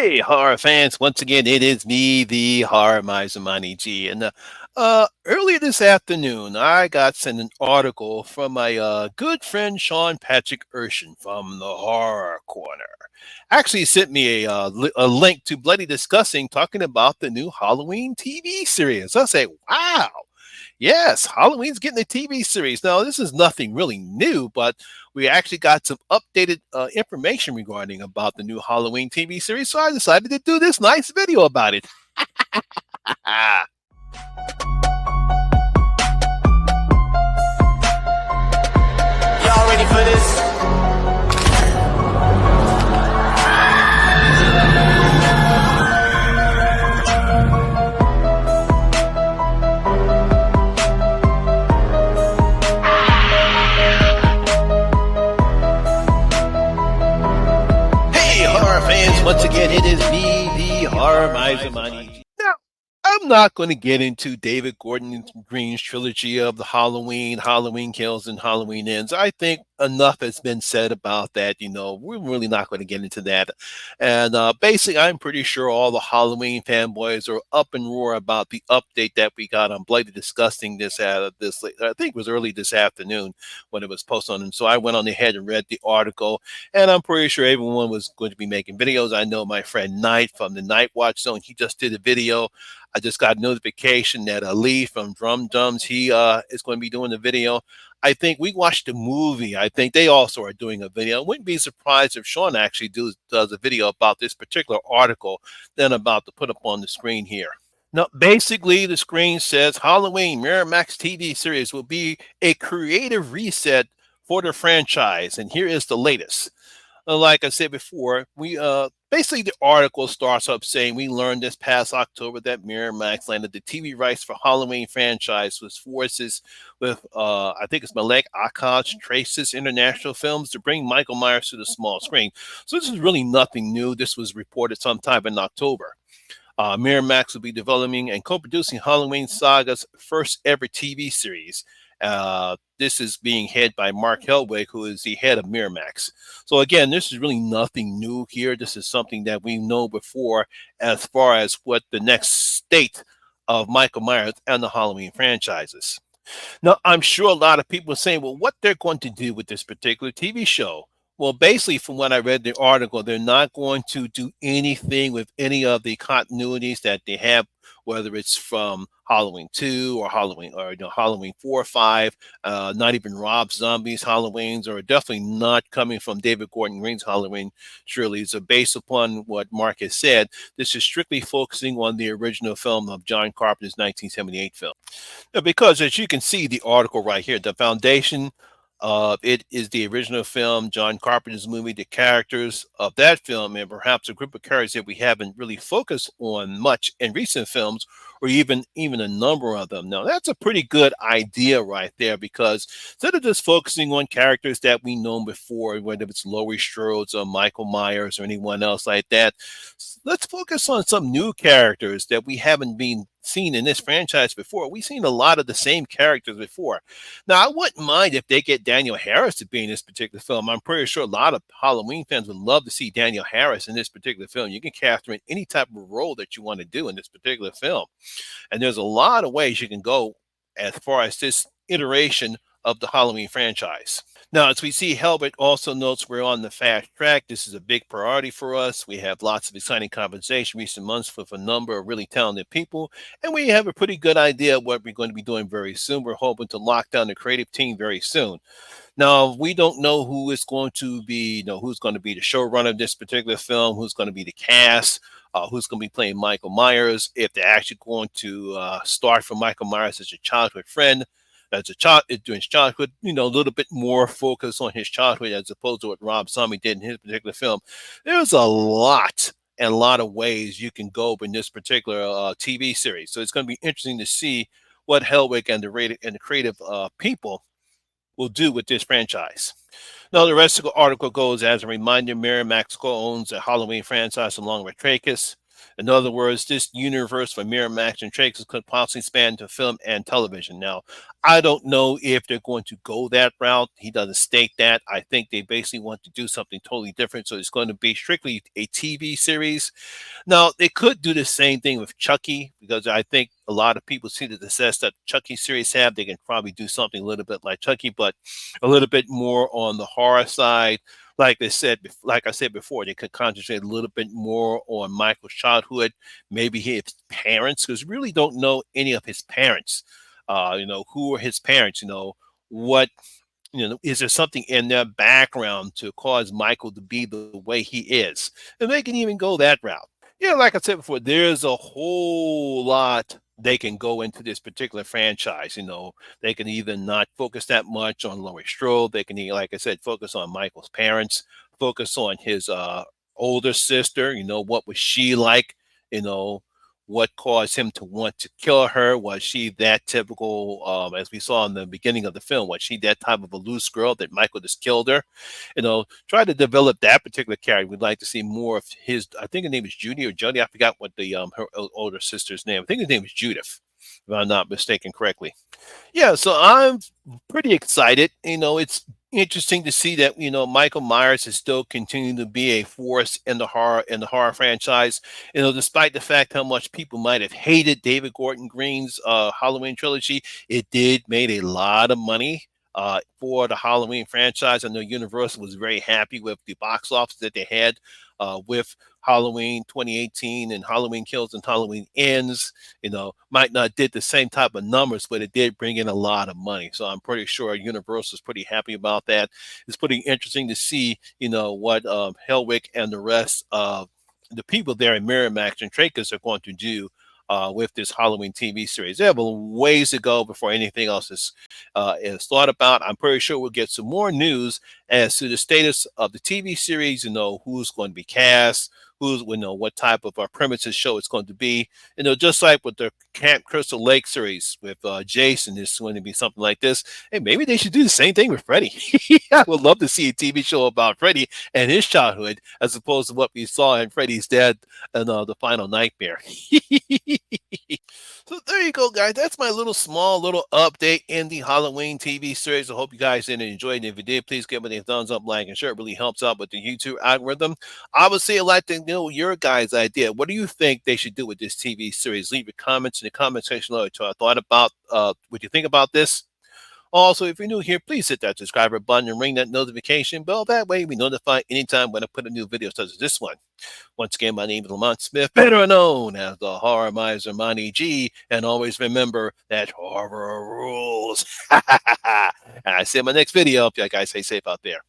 Hey, horror fans! Once again, it is me, the horror miser, Money G. And earlier this afternoon, I got sent an article from my good friend Sean Patrick Urshan from the Horror Corner. Actually, he sent me a link to Bloody Discussing, talking about the new Halloween TV series. I say, wow. Yes, Halloween's getting a TV series. Now, this is nothing really new, but we actually got some updated information regarding about the new Halloween TV series. So I decided to do this nice video about it. Y'all ready for this? Hey, horror fans! Once again, it is me, the horror miser, Money. Now, I'm not going to get into David Gordon Green's trilogy of the Halloween Kills and Halloween Ends. I think enough has been said about that. We're really not going to get into that. And basically, I'm pretty sure all the Halloween fanboys are up and roar about the update that we got on Bloody Disgusting this. I think it was early this afternoon when it was posted on. And so I went on ahead and read the article, and I'm pretty sure everyone was going to be making videos. I know my friend Knight from the Night Watch Zone, he just did a video. I just got a notification that Lee from Drum Dums, he is going to be doing the video. I think we watched the movie. I think they also are doing a video. I wouldn't be surprised if Sean actually does a video about this particular article that I'm about to put up on the screen here. Now, basically, the screen says Halloween Miramax TV series will be a creative reset for the franchise. And here is the latest. Like I said before, we basically the article starts up saying we learned this past October that Miramax landed the TV rights for Halloween franchise with forces with I think it's Malek Akkad's Traces International Films to bring Michael Myers to the small screen. So this is really nothing new. This was reported sometime in October. Miramax will be developing and co-producing Halloween Saga's first ever TV series. This is being head by Mark Helwig, who is the head of Miramax. So again, this is really nothing new here. This is something that we know before as far as what the next state of Michael Myers and the Halloween franchises. Now, I'm sure a lot of people are saying, well, what they're going to do with this particular TV show. Well, basically, from what I read the article, they're not going to do anything with any of the continuities that they have, whether it's from Halloween 2 or Halloween 4 or 5, not even Rob Zombie's Halloweens, or definitely not coming from David Gordon Green's Halloween trilogy. So based upon what Mark has said, this is strictly focusing on the original film of John Carpenter's 1978 film. Now, because as you can see the article right here, the foundation it is the original film, John Carpenter's movie, the characters of that film, and perhaps a group of characters that we haven't really focused on much in recent films, or even a number of them. Now, that's a pretty good idea right there, because instead of just focusing on characters that we know before, whether it's Laurie Strode or Michael Myers or anyone else like that, let's focus on some new characters that we haven't been seen in this franchise before. We've seen a lot of the same characters before. Now, I wouldn't mind if they get Daniel Harris to be in this particular film. I'm pretty sure a lot of Halloween fans would love to see Daniel Harris in this particular film. You can cast him in any type of role that you want to do in this particular film. And there's a lot of ways you can go as far as this iteration of the Halloween franchise. Now, as we see, Helbert also notes we're on the fast track. This is a big priority for us. We have lots of exciting conversation recent months with a number of really talented people, and we have a pretty good idea of what we're going to be doing very soon. We're hoping to lock down the creative team very soon. Now, we don't know who is going to be, who's going to be the showrunner of this particular film, who's going to be the cast, who's going to be playing Michael Myers, if they're actually going to start from Michael Myers as a childhood friend, as a child during his childhood, a little bit more focus on his childhood as opposed to what Rob Zombie did in his particular film. There's a lot and a lot of ways you can go in this particular TV series. So it's going to be interesting to see what Helwig and the creative people will do with this franchise. Now, the rest of the article goes as a reminder, Miramax co-owns a Halloween franchise along with Trachis. In other words, this universe for Miramax and Trax could possibly span to film and television. Now, I don't know if they're going to go that route. He doesn't state that. I think they basically want to do something totally different. So it's going to be strictly a TV series. Now, they could do the same thing with Chucky because I think a lot of people see the success that Chucky series have. They can probably do something a little bit like Chucky, but a little bit more on the horror side. Like I said before, they could concentrate a little bit more on Michael's childhood, maybe his parents, because we really don't know any of his parents. Who are his parents? What is there something in their background to cause Michael to be the way he is? And they can even go that route. Like I said before, there's a whole lot they can go into this particular franchise. They can either not focus that much on Laurie Strode. They can, like I said, focus on Michael's parents, focus on his older sister. What was she like? You know, what caused him to want to kill her? Was she that typical, as we saw in the beginning of the film? Was she that type of a loose girl that Michael just killed her? Try to develop that particular character. We'd like to see more of his. I think her name is Judy or Jody. I forgot what the her older sister's name. I think her name is Judith, if I'm not mistaken correctly. Yeah, so I'm pretty excited. It's interesting to see that Michael Myers is still continuing to be a force in the horror franchise. Despite the fact how much people might have hated David Gordon Green's Halloween trilogy, it did made a lot of money. For the Halloween franchise, I know Universal was very happy with the box office that they had with Halloween 2018 and Halloween Kills and Halloween Ends. Might not did the same type of numbers, but it did bring in a lot of money. So I'm pretty sure Universal is pretty happy about that. It's pretty interesting to see, what Hellwick and the rest of the people there in Miramax and Tracus are going to do with this Halloween TV series. They have a ways to go before anything else is thought about. I'm pretty sure we'll get some more news as to the status of the TV series. Who's going to be cast, what type of premises show it's going to be. Just like with the Camp Crystal Lake series with Jason, it's going to be something like this. Hey, maybe they should do the same thing with Freddy. I would love to see a TV show about Freddy and his childhood as opposed to what we saw in Freddy's Dead and the Final Nightmare. So there you go, guys. That's my small little update in the Halloween TV series. I hope you guys did enjoy it. If you did, please give it a thumbs up, like, and share. It really helps out with the YouTube algorithm. I would say I'd like to know your guys' idea. What do you think they should do with this TV series? Leave your comments in the comment section below. So I thought about what you think about this. Also, if you're new here, please hit that subscriber button and ring that notification bell. That way, we notify anytime when I put a new video such as this one. Once again, my name is Lamont Smith, better known as the Horror Miser Monty G. And always remember that horror rules. And I see you in my next video. Hope you guys stay safe out there.